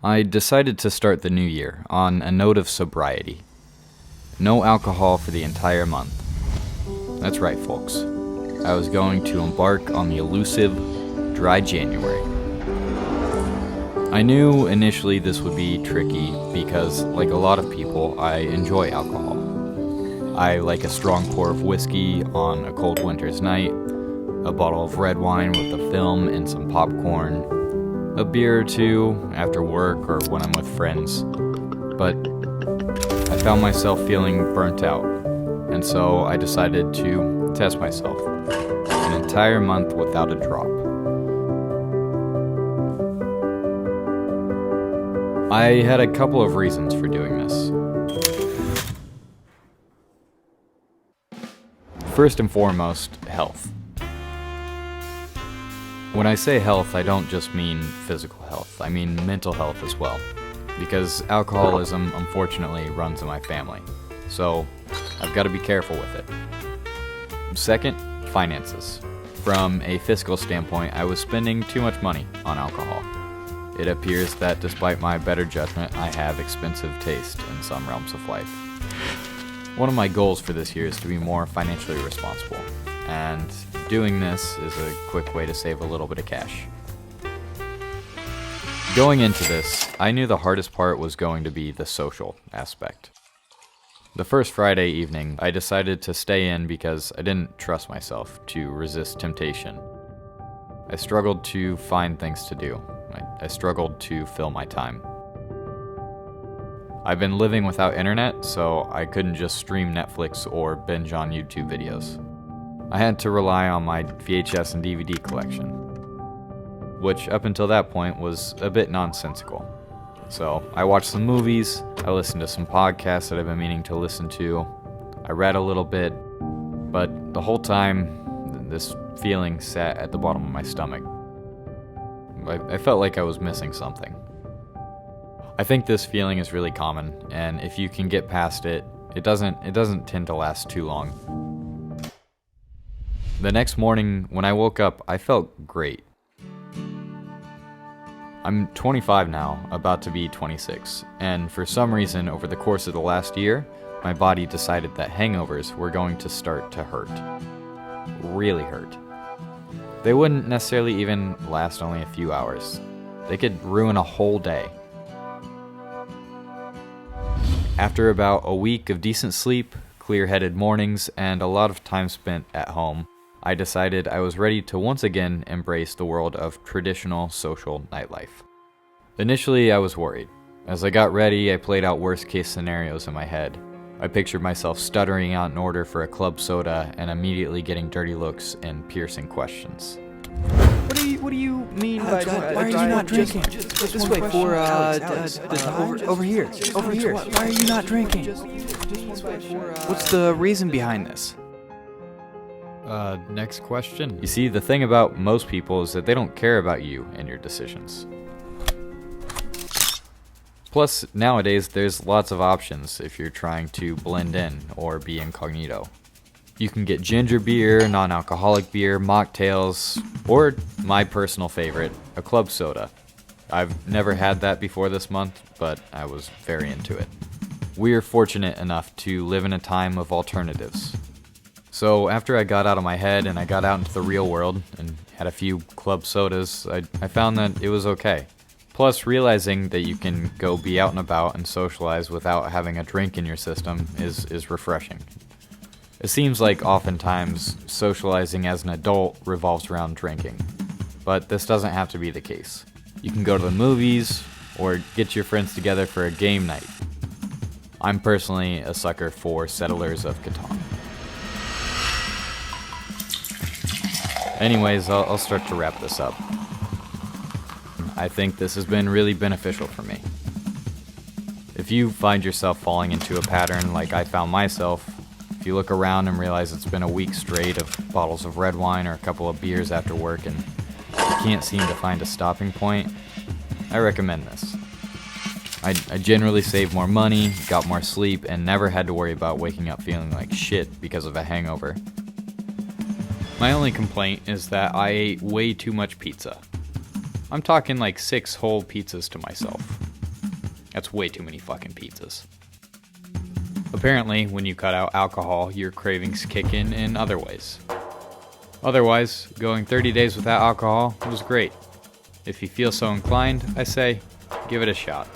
I decided to start the new year on a note of sobriety. No alcohol for the entire month. That's right, folks. I was going to embark on the elusive Dry January. I knew initially this would be tricky because, like a lot of people, I enjoy alcohol. I like a strong pour of whiskey on a cold winter's night, a bottle of red wine with a film and some popcorn, a beer or two after work or when I'm with friends. But I found myself feeling burnt out, and so I decided to test myself. An entire month without a drop. I had a couple of reasons for doing this. First and foremost, health. When I say health, I don't just mean physical health, I mean mental health as well. Because alcoholism, unfortunately, runs in my family. So, I've got to be careful with it. Second, finances. From a fiscal standpoint, I was spending too much money on alcohol. It appears that despite my better judgment, I have expensive taste in some realms of life. One of my goals for this year is to be more financially responsible, and doing this is a quick way to save a little bit of cash. Going into this, I knew the hardest part was going to be the social aspect. The first Friday evening, I decided to stay in because I didn't trust myself to resist temptation. I struggled to find things to do. I struggled to fill my time. I've been living without internet, so I couldn't just stream Netflix or binge on YouTube videos. I had to rely on my VHS and DVD collection, which up until that point was a bit nonsensical. So I watched some movies, I listened to some podcasts that I've been meaning to listen to, I read a little bit, but the whole time this feeling sat at the bottom of my stomach. I felt like I was missing something. I think this feeling is really common, and if you can get past it, it doesn't tend to last too long. The next morning, when I woke up, I felt great. I'm 25 now, about to be 26, and for some reason, over the course of the last year, my body decided that hangovers were going to start to hurt. Really hurt. They wouldn't necessarily even last only a few hours. They could ruin a whole day. After about a week of decent sleep, clear-headed mornings, and a lot of time spent at home, I decided I was ready to once again embrace the world of traditional social nightlife. Initially, I was worried. As I got ready, I played out worst-case scenarios in my head. I pictured myself stuttering out an order for a club soda and immediately getting dirty looks and piercing questions. What do you mean by why are you not drinking? Just this way for over here. Why are you not drinking? What's the reason behind this? Next question. You see, the thing about most people is that they don't care about you and your decisions. Plus, nowadays, there's lots of options if you're trying to blend in or be incognito. You can get ginger beer, non-alcoholic beer, mocktails, or my personal favorite, a club soda. I've never had that before this month, but I was very into it. We're fortunate enough to live in a time of alternatives. So after I got out of my head and I got out into the real world and had a few club sodas, I found that it was okay. Plus, realizing that you can go be out and about and socialize without having a drink in your system is refreshing. It seems like oftentimes socializing as an adult revolves around drinking, but this doesn't have to be the case. You can go to the movies or get your friends together for a game night. I'm personally a sucker for Settlers of Catan. Anyways, I'll start to wrap this up. I think this has been really beneficial for me. If you find yourself falling into a pattern like I found myself, if you look around and realize it's been a week straight of bottles of red wine or a couple of beers after work and you can't seem to find a stopping point, I recommend this. I generally saved more money, got more sleep, and never had to worry about waking up feeling like shit because of a hangover. My only complaint is that I ate way too much pizza. I'm talking like 6 whole pizzas to myself. That's way too many fucking pizzas. Apparently, when you cut out alcohol, your cravings kick in other ways. Otherwise, going 30 days without alcohol was great. If you feel so inclined, I say, give it a shot.